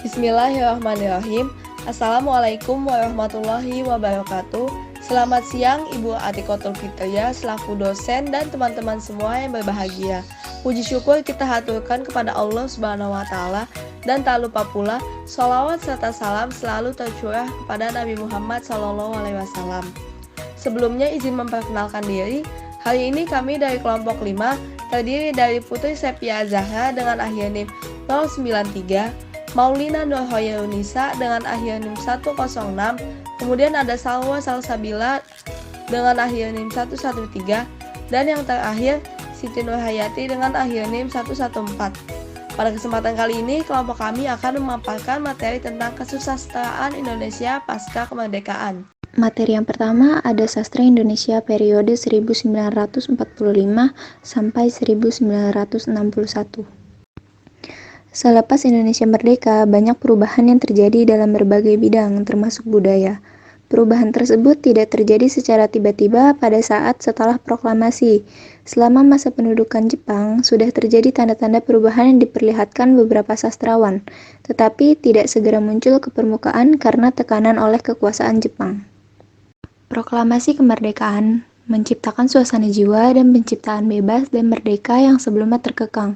Bismillahirrahmanirrahim. Assalamualaikum warahmatullahi wabarakatuh. Selamat siang Ibu Atikotul Fitriya selaku dosen dan teman-teman semua yang berbahagia. Puji syukur kita haturkan kepada Allah Subhanahu wa taala dan tak lupa pula sholawat serta salam selalu tercurah kepada Nabi Muhammad SAW. Sebelumnya izin memperkenalkan diri. Hari ini kami dari kelompok 5 terdiri dari Putri Sepia Zahra dengan akhir NIM 093, Maulina Nurhoyrunisa dengan akhir NIM 106, kemudian ada Salwa Salsabila dengan akhir NIM 113, dan yang terakhir Siti Nurhayati dengan akhir NIM 114. Pada kesempatan kali ini, kelompok kami akan memaparkan materi tentang kesusastraan Indonesia pasca kemerdekaan. Materi yang pertama ada sastra Indonesia periode 1945 sampai 1961. Selepas Indonesia merdeka, banyak perubahan yang terjadi dalam berbagai bidang, termasuk budaya. Perubahan tersebut tidak terjadi secara tiba-tiba pada saat setelah proklamasi. Selama masa pendudukan Jepang, sudah terjadi tanda-tanda perubahan yang diperlihatkan beberapa sastrawan, tetapi tidak segera muncul ke permukaan karena tekanan oleh kekuasaan Jepang. Proklamasi kemerdekaan menciptakan suasana jiwa dan penciptaan bebas dan merdeka yang sebelumnya terkekang.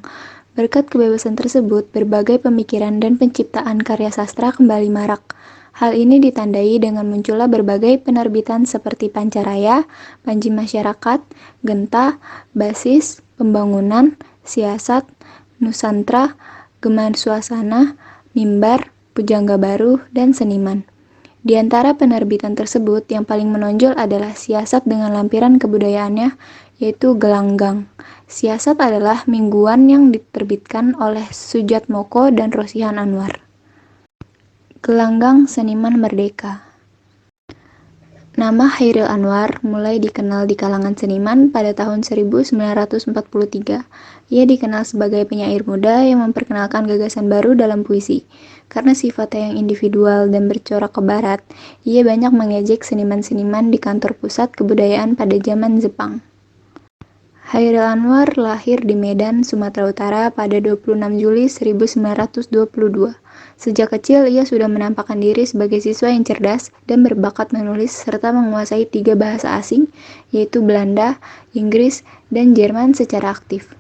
Berkat kebebasan tersebut, berbagai pemikiran dan penciptaan karya sastra kembali marak. Hal ini ditandai dengan munculnya berbagai penerbitan seperti Pancaraya, Panji Masyarakat, Genta, Basis, Pembangunan, Siasat, Nusantra, Gema Suasana, Mimbar, Pujangga Baru, dan Seniman. Di antara penerbitan tersebut, yang paling menonjol adalah Siasat dengan lampiran kebudayaannya, yaitu Gelanggang. Siasat adalah mingguan yang diterbitkan oleh Sujatmoko dan Rosihan Anwar. Gelanggang Seniman Merdeka. Nama Chairil Anwar mulai dikenal di kalangan seniman pada tahun 1943. Ia dikenal sebagai penyair muda yang memperkenalkan gagasan baru dalam puisi. Karena sifatnya yang individual dan bercorak ke barat, ia banyak mengejek seniman-seniman di kantor pusat kebudayaan pada zaman Jepang. Chairil Anwar lahir di Medan, Sumatera Utara pada 26 Juli 1922. Sejak kecil, ia sudah menampakkan diri sebagai siswa yang cerdas dan berbakat menulis serta menguasai 3 bahasa asing, yaitu Belanda, Inggris, dan Jerman secara aktif.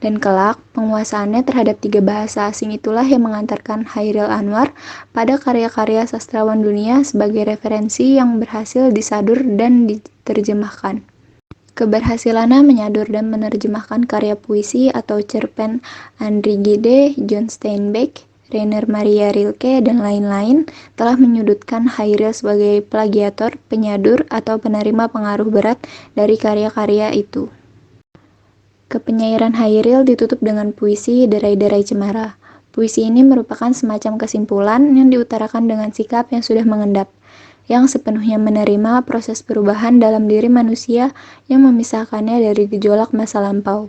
Dan kelak, penguasaannya terhadap 3 bahasa asing itulah yang mengantarkan Chairil Anwar pada karya-karya sastrawan dunia sebagai referensi yang berhasil disadur dan diterjemahkan. Keberhasilannya menyadur dan menerjemahkan karya puisi atau cerpen Henri Gide, John Steinbeck, Rainer Maria Rilke, dan lain-lain telah menyudutkan Chairil sebagai plagiator, penyadur, atau penerima pengaruh berat dari karya-karya itu. Kepenyairan Chairil ditutup dengan puisi Derai-Derai Cemara. Puisi ini merupakan semacam kesimpulan yang diutarakan dengan sikap yang sudah mengendap, yang sepenuhnya menerima proses perubahan dalam diri manusia yang memisahkannya dari gejolak masa lampau.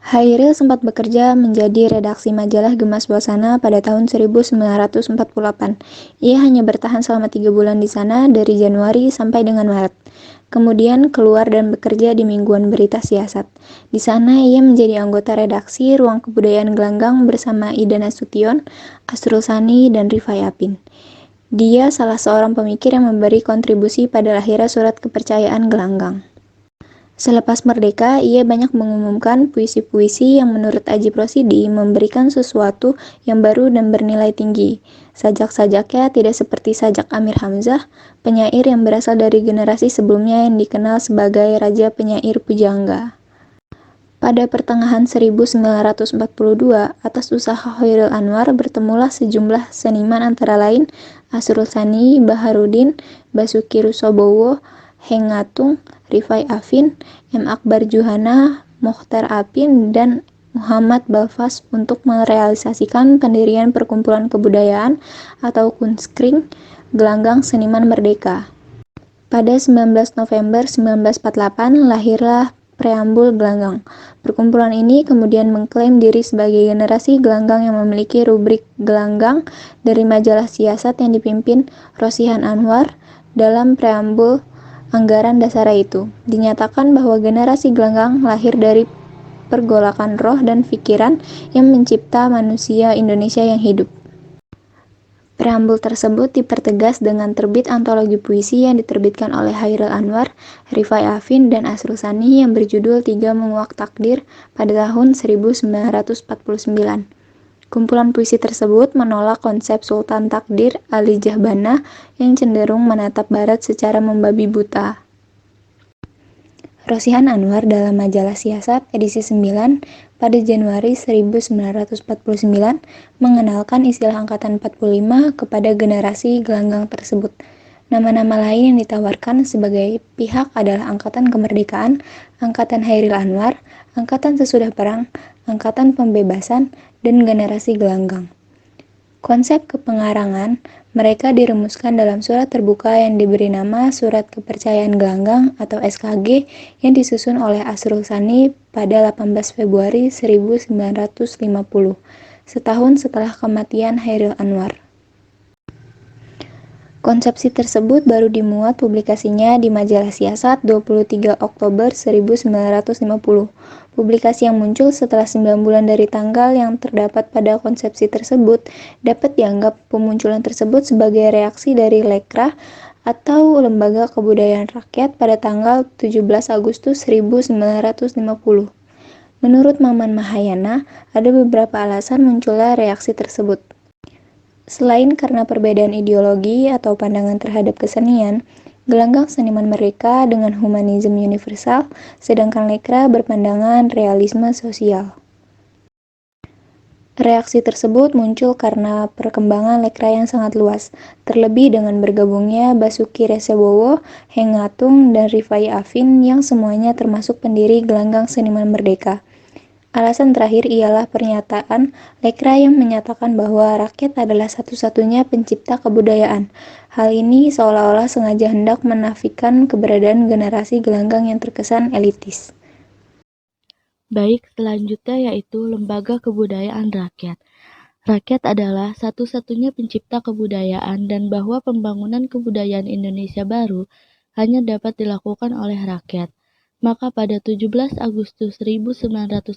Chairil sempat bekerja menjadi redaksi majalah Gema Suasana pada tahun 1948. Ia hanya bertahan selama 3 bulan di sana dari Januari sampai dengan Maret. Kemudian keluar dan bekerja di mingguan berita Siasat. Di sana ia menjadi anggota redaksi Ruang Kebudayaan Gelanggang bersama Ida Nasution, Asrul Sani, dan Rifai Apin. Dia salah seorang pemikir yang memberi kontribusi pada lahirnya Surat Kepercayaan Gelanggang. Selepas merdeka, ia banyak mengumumkan puisi-puisi yang menurut Adjie Rosidi memberikan sesuatu yang baru dan bernilai tinggi. Sajak-sajaknya tidak seperti sajak Amir Hamzah, penyair yang berasal dari generasi sebelumnya yang dikenal sebagai Raja Penyair Pujangga. Pada pertengahan 1942, atas usaha Chairil Anwar bertemulah sejumlah seniman antara lain Asrul Sani, Baharudin, Basuki Rusobowo, Heng Ngatung, Rifai Afin, M. Akbar Juhana, Mokhtar Apin, dan Muhammad Balfas untuk merealisasikan pendirian Perkumpulan Kebudayaan atau Kunskring Gelanggang Seniman Merdeka. Pada 19 November 1948 lahirlah Preambul Gelanggang. Perkumpulan ini kemudian mengklaim diri sebagai generasi gelanggang yang memiliki rubrik Gelanggang dari majalah Siasat yang dipimpin Rosihan Anwar. Dalam preambul anggaran dasar itu, dinyatakan bahwa generasi gelanggang lahir dari pergolakan roh dan pikiran yang mencipta manusia Indonesia yang hidup. Preambul tersebut dipertegas dengan terbit antologi puisi yang diterbitkan oleh Chairil Anwar, Rifai Afin, dan Asrul Sani yang berjudul Tiga Menguak Takdir pada tahun 1949. Kumpulan puisi tersebut menolak konsep Sultan Takdir Ali Jahbana yang cenderung menatap Barat secara membabi buta. Rosihan Anwar dalam majalah Siasat edisi 9 pada Januari 1949 mengenalkan istilah Angkatan 45 kepada generasi gelanggang tersebut. Nama-nama lain yang ditawarkan sebagai pihak adalah Angkatan Kemerdekaan, Angkatan Chairil Anwar, Angkatan Sesudah Perang, Angkatan Pembebasan, dan Generasi Gelanggang. Konsep kepengarangan mereka dirumuskan dalam surat terbuka yang diberi nama Surat Kepercayaan Gelanggang atau SKG yang disusun oleh Asrul Sani pada 18 Februari 1950, setahun setelah kematian Chairil Anwar. Konsepsi tersebut baru dimuat publikasinya di majalah Siasat 23 Oktober 1950. Publikasi yang muncul setelah 9 bulan dari tanggal yang terdapat pada konsepsi tersebut dapat dianggap pemunculan tersebut sebagai reaksi dari Lekra atau Lembaga Kebudayaan Rakyat pada tanggal 17 Agustus 1950. Menurut Maman Mahayana, ada beberapa alasan munculnya reaksi tersebut. Selain karena perbedaan ideologi atau pandangan terhadap kesenian, gelanggang seniman mereka dengan humanisme universal, sedangkan Lekra berpandangan realisme sosial. Reaksi tersebut muncul karena perkembangan Lekra yang sangat luas, terlebih dengan bergabungnya Basuki Resebowo, Heng Ngatung, dan Rifai Afin yang semuanya termasuk pendiri gelanggang seniman merdeka. Alasan terakhir ialah pernyataan Lekra yang menyatakan bahwa rakyat adalah satu-satunya pencipta kebudayaan. Hal ini seolah-olah sengaja hendak menafikan keberadaan generasi gelanggang yang terkesan elitis. Baik, selanjutnya yaitu Lembaga Kebudayaan Rakyat. Rakyat adalah satu-satunya pencipta kebudayaan dan bahwa pembangunan kebudayaan Indonesia baru hanya dapat dilakukan oleh rakyat. Maka pada 17 Agustus 1950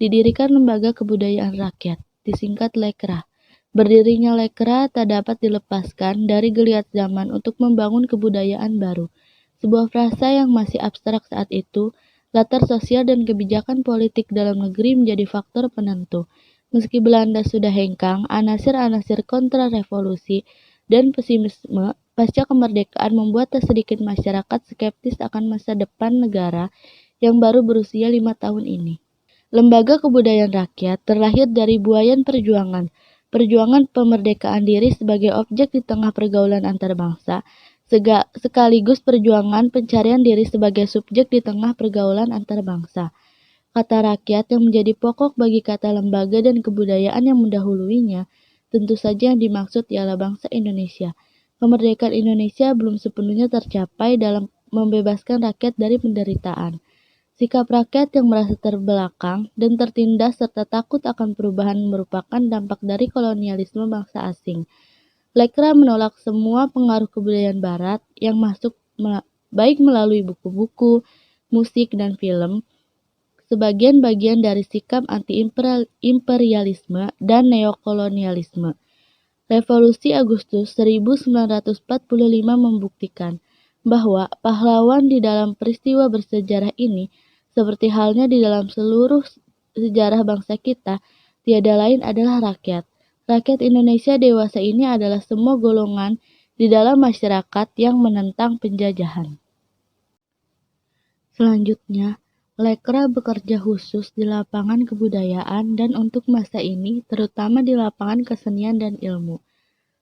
didirikan Lembaga Kebudayaan Rakyat, disingkat Lekra. Berdirinya Lekra tak dapat dilepaskan dari geliat zaman untuk membangun kebudayaan baru. Sebuah frasa yang masih abstrak saat itu, latar sosial dan kebijakan politik dalam negeri menjadi faktor penentu. Meski Belanda sudah hengkang, anasir-anasir kontra-revolusi dan pesimisme pasca kemerdekaan membuat tak sedikit masyarakat skeptis akan masa depan negara yang baru berusia 5 tahun ini. Lembaga Kebudayaan Rakyat terlahir dari buayan perjuangan pemerdekaan diri sebagai objek di tengah pergaulan antar bangsa, sekaligus perjuangan pencarian diri sebagai subjek di tengah pergaulan antar bangsa. Kata rakyat yang menjadi pokok bagi kata lembaga dan kebudayaan yang mendahuluinya, tentu saja yang dimaksud ialah bangsa Indonesia. Kemerdekaan Indonesia belum sepenuhnya tercapai dalam membebaskan rakyat dari penderitaan. Sikap rakyat yang merasa terbelakang dan tertindas serta takut akan perubahan merupakan dampak dari kolonialisme bangsa asing. Lekra menolak semua pengaruh kebudayaan Barat yang masuk baik melalui buku-buku, musik, dan film, sebagian bagian dari sikap anti-imperialisme dan neokolonialisme. Revolusi Agustus 1945 membuktikan bahwa pahlawan di dalam peristiwa bersejarah ini, seperti halnya di dalam seluruh sejarah bangsa kita, tiada lain adalah rakyat. Rakyat Indonesia dewasa ini adalah semua golongan di dalam masyarakat yang menentang penjajahan. Selanjutnya, Lekra bekerja khusus di lapangan kebudayaan dan untuk masa ini, terutama di lapangan kesenian dan ilmu.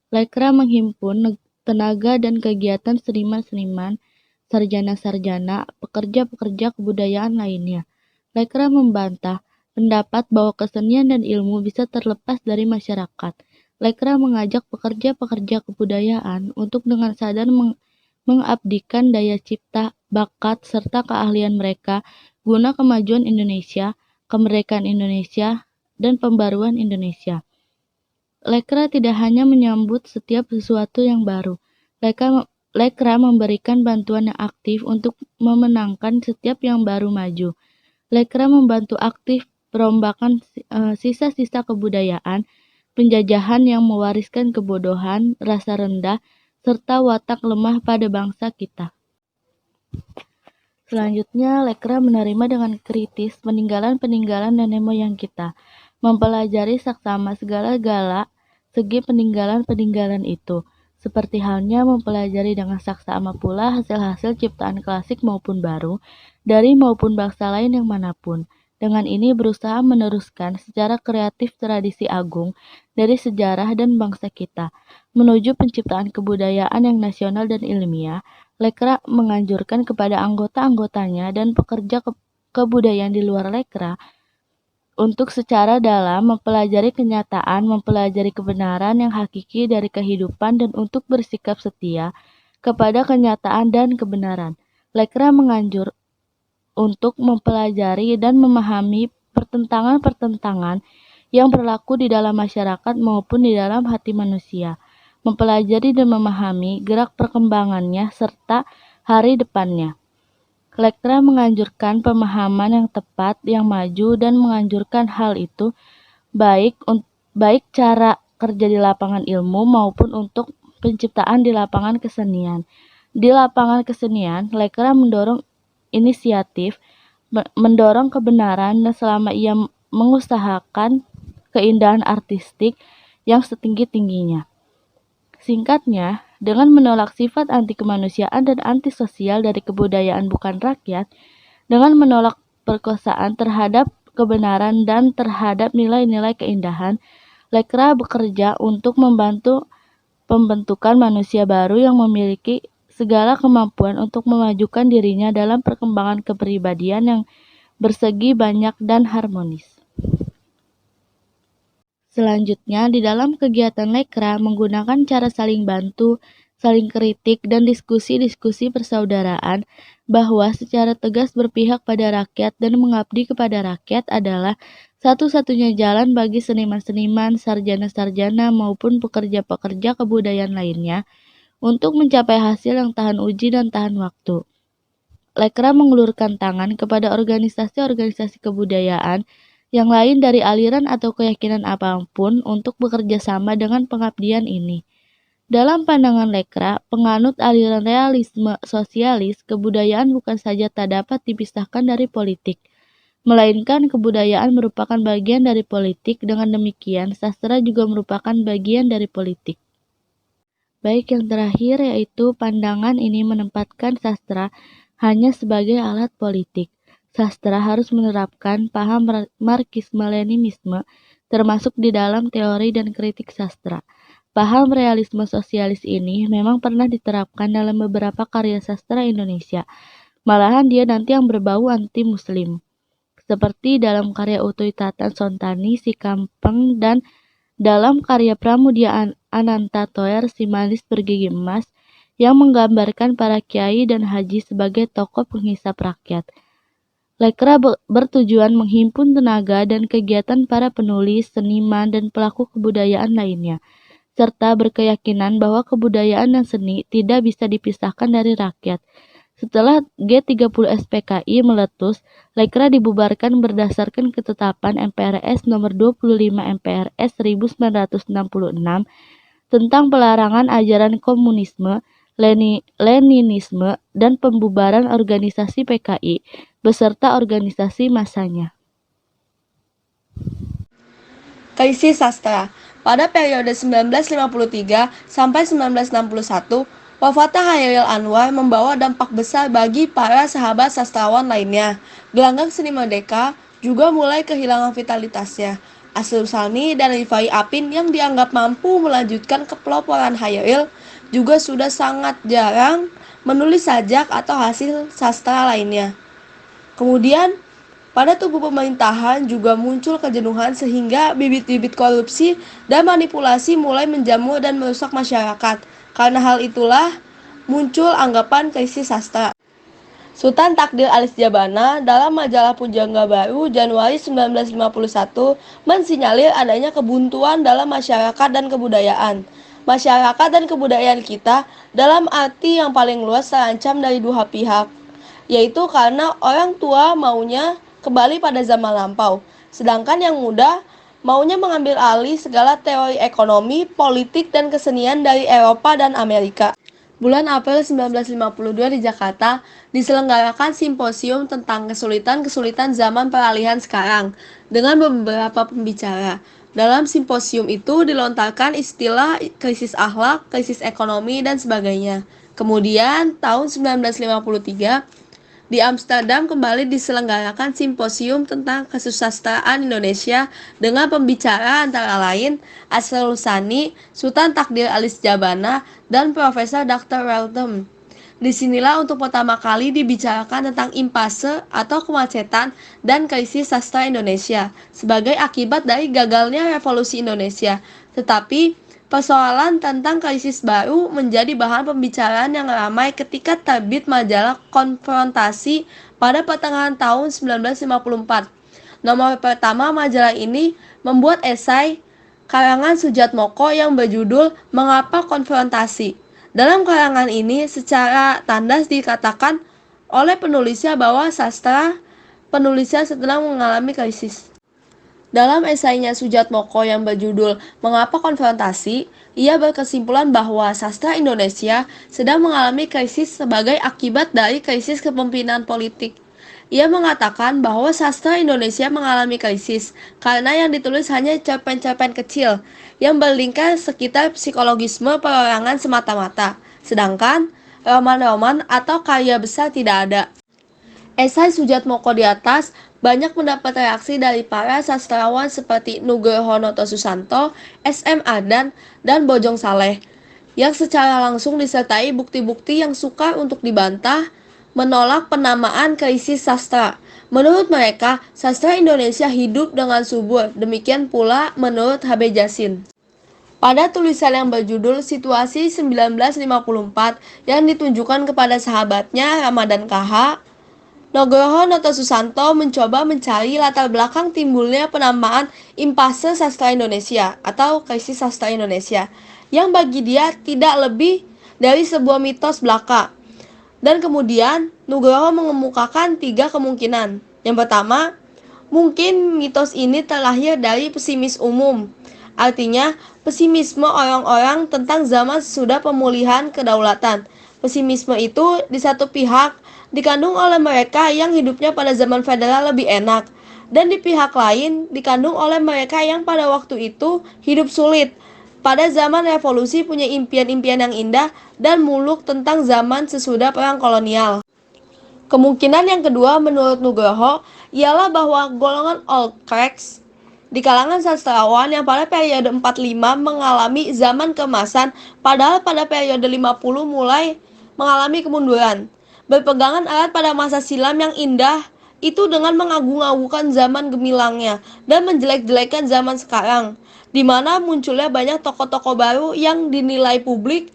Lekra menghimpun tenaga dan kegiatan seniman-seniman, sarjana-sarjana, pekerja-pekerja kebudayaan lainnya. Lekra membantah pendapat bahwa kesenian dan ilmu bisa terlepas dari masyarakat. Lekra mengajak pekerja-pekerja kebudayaan untuk dengan sadar mengabdikan daya cipta, bakat, serta keahlian mereka guna kemajuan Indonesia, kemerdekaan Indonesia, dan pembaruan Indonesia. Lekra tidak hanya menyambut setiap sesuatu yang baru. Lekra memberikan bantuan yang aktif untuk memenangkan setiap yang baru maju. Lekra membantu aktif perombakan sisa-sisa kebudayaan, penjajahan yang mewariskan kebodohan, rasa rendah, serta watak lemah pada bangsa kita. Selanjutnya, Lekra menerima dengan kritis peninggalan-peninggalan nenek moyang kita, mempelajari saksama segala-gala segi peninggalan-peninggalan itu, seperti halnya mempelajari dengan saksama pula hasil-hasil ciptaan klasik maupun baru, dari maupun bangsa lain yang manapun. Dengan ini berusaha meneruskan secara kreatif tradisi agung dari sejarah dan bangsa kita, menuju penciptaan kebudayaan yang nasional dan ilmiah. Lekra menganjurkan kepada anggota-anggotanya dan pekerja kebudayaan di luar Lekra untuk secara dalam mempelajari kenyataan, mempelajari kebenaran yang hakiki dari kehidupan dan untuk bersikap setia kepada kenyataan dan kebenaran. Lekra menganjur untuk mempelajari dan memahami pertentangan-pertentangan yang berlaku di dalam masyarakat maupun di dalam hati manusia, mempelajari dan memahami gerak perkembangannya serta hari depannya. Lekra menganjurkan pemahaman yang tepat, yang maju, dan menganjurkan hal itu baik cara kerja di lapangan ilmu maupun untuk penciptaan di lapangan kesenian. Di lapangan kesenian, Lekra mendorong inisiatif, mendorong kebenaran, dan selama ia mengusahakan keindahan artistik yang setinggi-tingginya. Singkatnya, dengan menolak sifat anti kemanusiaan dan antisosial dari kebudayaan bukan rakyat, dengan menolak perkosaan terhadap kebenaran dan terhadap nilai-nilai keindahan, Lekra bekerja untuk membantu pembentukan manusia baru yang memiliki segala kemampuan untuk memajukan dirinya dalam perkembangan kepribadian yang bersegi banyak dan harmonis. Selanjutnya, di dalam kegiatan Lekra menggunakan cara saling bantu, saling kritik, dan diskusi-diskusi persaudaraan bahwa secara tegas berpihak pada rakyat dan mengabdi kepada rakyat adalah satu-satunya jalan bagi seniman-seniman, sarjana-sarjana, maupun pekerja-pekerja kebudayaan lainnya untuk mencapai hasil yang tahan uji dan tahan waktu. Lekra mengulurkan tangan kepada organisasi-organisasi kebudayaan yang lain dari aliran atau keyakinan apapun untuk bekerja sama dengan pengabdian ini. Dalam pandangan Lekra, penganut aliran realisme sosialis, kebudayaan bukan saja tak dapat dipisahkan dari politik, melainkan kebudayaan merupakan bagian dari politik. Dengan demikian, sastra juga merupakan bagian dari politik. Baik, yang terakhir yaitu pandangan ini menempatkan sastra hanya sebagai alat politik. Sastra harus menerapkan paham Marxisme-Leninisme termasuk di dalam teori dan kritik sastra. Paham realisme sosialis ini memang pernah diterapkan dalam beberapa karya sastra Indonesia. Malahan dia nanti yang berbau anti-muslim. Seperti dalam karya Utoy Tatan Sontani, Si Kampeng, dan dalam karya Pramudia Ananta Toer, Si Manis Bergigi Emas, yang menggambarkan para kiai dan haji sebagai tokoh penghisap rakyat. Lekra bertujuan menghimpun tenaga dan kegiatan para penulis, seniman, dan pelaku kebudayaan lainnya, serta berkeyakinan bahwa kebudayaan dan seni tidak bisa dipisahkan dari rakyat. Setelah G30 SPKI meletus, Lekra dibubarkan berdasarkan ketetapan MPRS nomor 25 MPRS 1966 tentang pelarangan ajaran komunisme, Leninisme, dan pembubaran organisasi PKI beserta organisasi masanya. Krisis sastra. Pada periode 1953 sampai 1961, wafatnya Chairil Anwar membawa dampak besar bagi para sahabat sastrawan lainnya. Gelanggang seni merdeka juga mulai kehilangan vitalitasnya. Asrul Sani dan Rifai Apin yang dianggap mampu melanjutkan kepeloporan Chairil juga sudah sangat jarang menulis sajak atau hasil sastra lainnya. Kemudian, pada tubuh pemerintahan juga muncul kejenuhan sehingga bibit-bibit korupsi dan manipulasi mulai menjamur dan merusak masyarakat. Karena hal itulah muncul anggapan krisis sastra. Sultan Takdir Alis Jabana dalam majalah Pujangga Baru Januari 1951 mensinyalir adanya kebuntuan dalam masyarakat dan kebudayaan. Masyarakat dan kebudayaan kita dalam arti yang paling luas terancam dari dua pihak, yaitu karena orang tua maunya kembali pada zaman lampau. Sedangkan yang muda maunya mengambil alih segala teori ekonomi, politik, dan kesenian dari Eropa dan Amerika. Bulan April 1952 di Jakarta diselenggarakan simposium tentang kesulitan-kesulitan zaman peralihan sekarang dengan beberapa pembicara. Dalam simposium itu dilontarkan istilah krisis akhlak, krisis ekonomi, dan sebagainya. Kemudian tahun 1953 di Amsterdam kembali diselenggarakan simposium tentang kesusastraan Indonesia dengan pembicara antara lain Asrul Sani, Sultan Takdir Alis Jabana, dan Profesor Dr. Weltham. Disinilah untuk pertama kali dibicarakan tentang impasse atau kemacetan dan krisis sastra Indonesia sebagai akibat dari gagalnya revolusi Indonesia. Tetapi persoalan tentang krisis baru menjadi bahan pembicaraan yang ramai ketika terbit majalah Konfrontasi pada pertengahan tahun 1954. Nomor pertama majalah ini membuat esai karangan Sujatmoko yang berjudul Mengapa Konfrontasi. Dalam karangan ini secara tandas dikatakan oleh penulisnya bahwa sastra penulisnya sedang mengalami krisis. Dalam esainya Sujatmoko yang berjudul Mengapa Konfrontasi, ia berkesimpulan bahwa sastra Indonesia sedang mengalami krisis sebagai akibat dari krisis kepemimpinan politik. Ia mengatakan bahwa sastra Indonesia mengalami krisis karena yang ditulis hanya cerpen-cerpen kecil yang berlingkar sekitar psikologisme perorangan semata-mata, sedangkan roman-roman atau karya besar tidak ada. Esai Sujatmoko di atas banyak mendapat reaksi dari para sastrawan seperti Nugroho Noto Susanto, S.M. Ardan, dan Bojong Saleh, yang secara langsung disertai bukti-bukti yang sukar untuk dibantah, menolak penamaan krisis sastra. Menurut mereka, sastra Indonesia hidup dengan subur, demikian pula menurut H.B. Jasin. Pada tulisan yang berjudul Situasi 1954 yang ditunjukkan kepada sahabatnya Ramadan KH, Nugroho Noto Susanto mencoba mencari latar belakang timbulnya penamaan impasse sastra Indonesia atau krisis sastra Indonesia, yang bagi dia tidak lebih dari sebuah mitos belaka. Dan kemudian Nugroho mengemukakan 3 kemungkinan. Yang pertama, mungkin mitos ini terlahir dari pesimis umum. Artinya, pesimisme orang-orang tentang zaman sesudah pemulihan kedaulatan. Pesimisme itu di satu pihak dikandung oleh mereka yang hidupnya pada zaman federal lebih enak, dan di pihak lain dikandung oleh mereka yang pada waktu itu hidup sulit. Pada zaman revolusi punya impian-impian yang indah dan muluk tentang zaman sesudah perang kolonial. Kemungkinan yang kedua menurut Nugroho ialah bahwa golongan old cracks di kalangan sastrawan yang pada periode 45 mengalami zaman keemasan, padahal pada periode 50 mulai mengalami kemunduran. Berpegangan erat pada masa silam yang indah itu dengan mengagung-agungkan zaman gemilangnya dan menjelek-jelekan zaman sekarang, di mana munculnya banyak tokoh-tokoh baru yang dinilai publik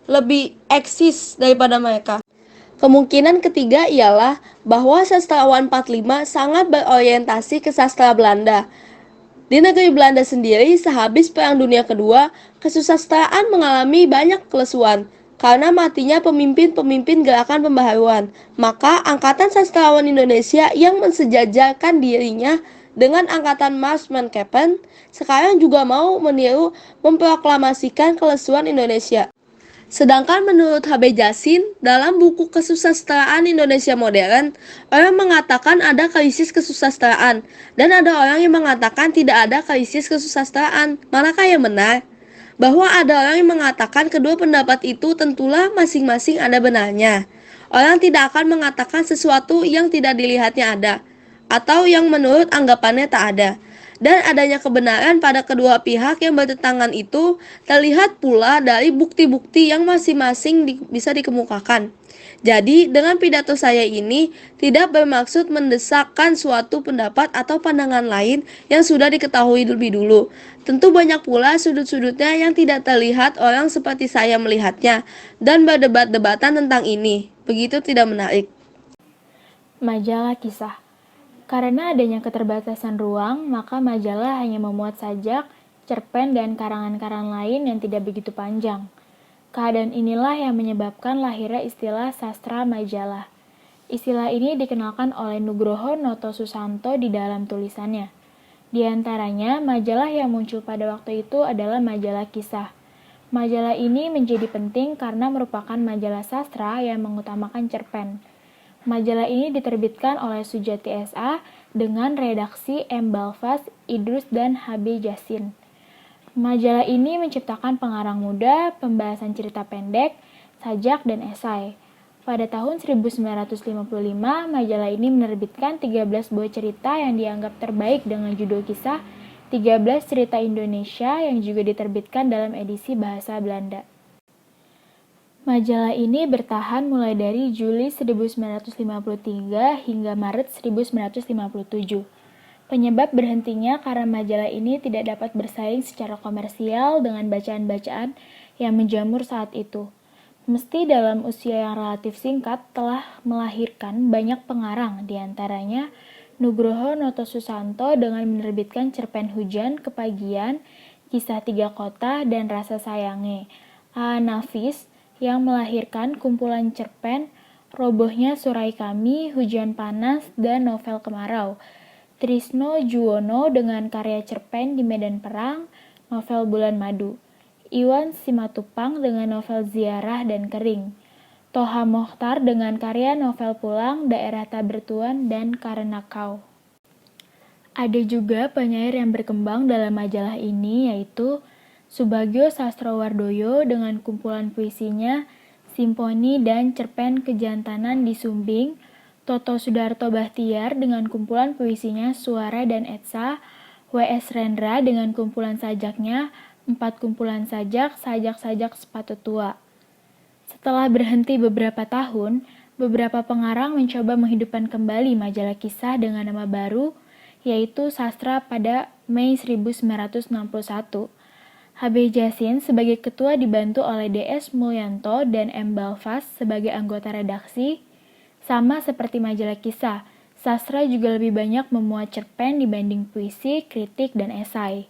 lebih eksis daripada mereka. Kemungkinan ketiga ialah bahwa sastrawan 45 sangat berorientasi ke sastra Belanda. Di negeri Belanda sendiri, sehabis Perang Dunia Kedua, kesusastraan mengalami banyak kelesuan karena matinya pemimpin-pemimpin gerakan pembaharuan. Maka Angkatan Sastrawan Indonesia yang mensejajarkan dirinya dengan Angkatan Marsmanshausen sekarang juga mau meniru memproklamasikan kelesuan Indonesia. Sedangkan menurut H.B. Jasin, dalam buku Kesusastraan Indonesia Modern, orang mengatakan ada krisis kesusastraan, dan ada orang yang mengatakan tidak ada krisis kesusastraan. Manakah yang benar? Bahwa ada orang yang mengatakan kedua pendapat itu tentulah masing-masing ada benarnya. Orang tidak akan mengatakan sesuatu yang tidak dilihatnya ada, atau yang menurut anggapannya tak ada. Dan adanya kebenaran pada kedua pihak yang bertentangan itu terlihat pula dari bukti-bukti yang masing-masing bisa dikemukakan. Jadi, dengan pidato saya ini tidak bermaksud mendesakkan suatu pendapat atau pandangan lain yang sudah diketahui lebih dulu. Tentu banyak pula sudut-sudutnya yang tidak terlihat orang seperti saya melihatnya, dan berdebat-debatan tentang ini. Begitu tidak menarik. Majalah kisah. Karena adanya keterbatasan ruang, maka majalah hanya memuat sajak, cerpen, dan karangan-karangan lain yang tidak begitu panjang. Keadaan inilah yang menyebabkan lahirnya istilah sastra majalah. Istilah ini dikenalkan oleh Nugroho Noto Susanto di dalam tulisannya. Di antaranya, majalah yang muncul pada waktu itu adalah majalah Kisah. Majalah ini menjadi penting karena merupakan majalah sastra yang mengutamakan cerpen. Majalah ini diterbitkan oleh Sujati S.A. dengan redaksi M. Balfas, Idrus, dan H.B. Jasin. Majalah ini menciptakan pengarang muda, pembahasan cerita pendek, sajak, dan esai. Pada tahun 1955, majalah ini menerbitkan 13 buah cerita yang dianggap terbaik dengan judul kisah 13 Cerita Indonesia yang juga diterbitkan dalam edisi bahasa Belanda. Majalah ini bertahan mulai dari Juli 1953 hingga Maret 1957. Penyebab berhentinya karena majalah ini tidak dapat bersaing secara komersial dengan bacaan-bacaan yang menjamur saat itu. Meski dalam usia yang relatif singkat telah melahirkan banyak pengarang, diantaranya Nugroho Noto Susanto dengan menerbitkan cerpen Hujan, Kepagian, Kisah Tiga Kota, dan Rasa Sayange. A. Nafis yang melahirkan kumpulan cerpen Robohnya Surai Kami, Hujan Panas, dan novel Kemarau. Trisno Juwono dengan karya cerpen Di Medan Perang, novel Bulan Madu. Iwan Simatupang dengan novel Ziarah dan Kering. Toha Mokhtar dengan karya novel Pulang, Daerah Tabertuan, dan Karena Kau. Ada juga penyair yang berkembang dalam majalah ini yaitu Subagio Sastrowardoyo dengan kumpulan puisinya Simponi dan cerpen Kejantanan di Sumbing, Toto Sudarto Bahtiar dengan kumpulan puisinya Suara dan Etsa, W.S. Rendra dengan kumpulan sajaknya 4 kumpulan sajak, sajak-sajak sepatu tua. Setelah berhenti beberapa tahun, beberapa pengarang mencoba menghidupkan kembali majalah kisah dengan nama baru, yaitu Sastra pada Mei 1961. H.B. Jasin sebagai ketua dibantu oleh D.S. Mulyanto dan M. Balfas sebagai anggota redaksi. Sama seperti majalah kisah, sastra juga lebih banyak memuat cerpen dibanding puisi, kritik, dan esai.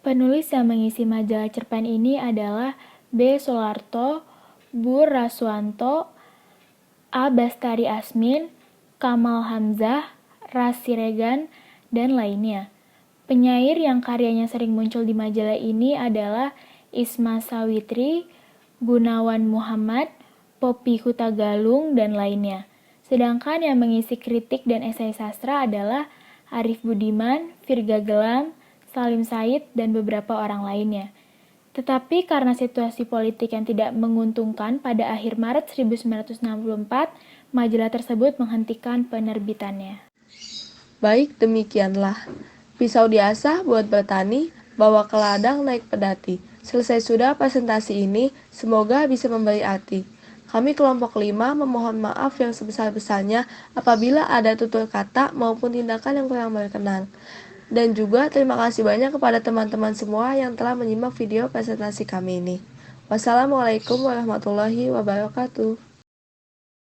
Penulis yang mengisi majalah cerpen ini adalah B. Soeharto, Bu. Raswanto, A. Bastari Asmin, Kamal Hamzah, Ras Siregan, dan lainnya. Penyair yang karyanya sering muncul di majalah ini adalah Isma Sawitri, Gunawan Muhammad, Poppy Hutagalung, dan lainnya. Sedangkan yang mengisi kritik dan esai sastra adalah Arif Budiman, Virga Gelam, Salim Said, dan beberapa orang lainnya. Tetapi karena situasi politik yang tidak menguntungkan pada akhir Maret 1964, majalah tersebut menghentikan penerbitannya. Baik, demikianlah. Pisau diasah buat bertani, bawa ke ladang naik pedati. Selesai sudah presentasi ini, semoga bisa memberi arti. Kami kelompok 5 memohon maaf yang sebesar-besarnya apabila ada tutur kata maupun tindakan yang kurang berkenan. Dan juga terima kasih banyak kepada teman-teman semua yang telah menyimak video presentasi kami ini. Wassalamualaikum warahmatullahi wabarakatuh.